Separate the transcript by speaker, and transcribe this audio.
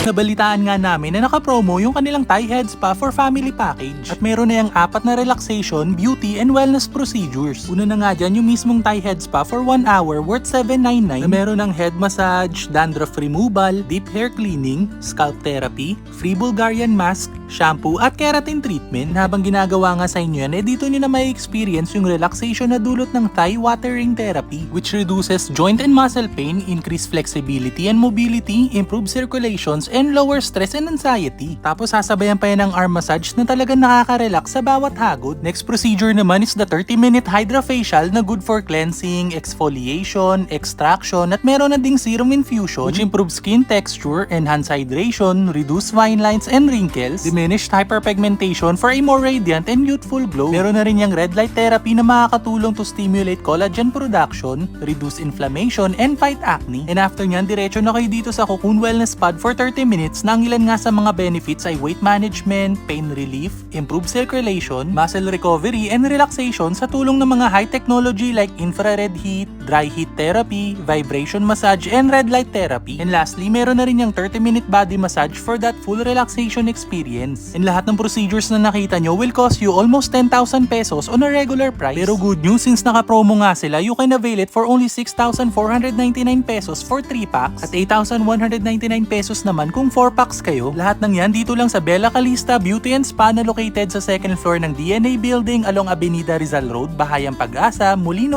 Speaker 1: Nabalitaan nga namin na naka-promo yung kanilang Thai Head Spa for Family Package at meron na yung 4 na relaxation, beauty, and wellness procedures. Una na nga dyan yung mismong Thai Head Spa for 1 hour worth $799 na meron ng head massage, dandruff removal, deep hair cleaning, scalp therapy, free Bulgarian mask, shampoo at keratin treatment. Habang ginagawa nga sa inyo yan, dito nyo na may experience yung relaxation na dulot ng Thai watering therapy which reduces joint and muscle pain, increase flexibility and mobility, improve circulations, and lower stress and anxiety. Tapos sasabayan pa yan ng arm massage na talagang nakaka-relax sa bawat hagod. Next procedure naman is the 30-minute HydraFacial na good for cleansing, exfoliation, extraction, at meron na ding serum infusion which improves skin texture, enhance hydration, reduce fine lines and wrinkles, diminished hyperpigmentation for a more radiant and youthful glow. Meron na rin yung red light therapy na makakatulong to stimulate collagen production, reduce inflammation, and fight acne. And after nyan, diretso na kayo dito sa Cocoon Wellness Pod for 30 minutes na ang ilan nga sa mga benefits ay weight management, pain relief, improved circulation, muscle recovery, and relaxation sa tulong ng mga high technology like infrared heat, dry heat therapy, vibration massage, and red light therapy. And lastly, meron na rin yung 30-minute body massage for that full relaxation experience. And lahat ng procedures na nakita nyo will cost you almost 10,000 pesos on a regular price. Pero good news, since naka-promo nga sila, you can avail it for only 6,499 pesos for 3 packs at 8,199 pesos naman kung 4 packs kayo. Lahat ng yan dito lang sa Bella Calista Beauty and Spa na located sa second floor ng DNA Building along Avenida Rizal Road, Bahayang Pag-asa, Molino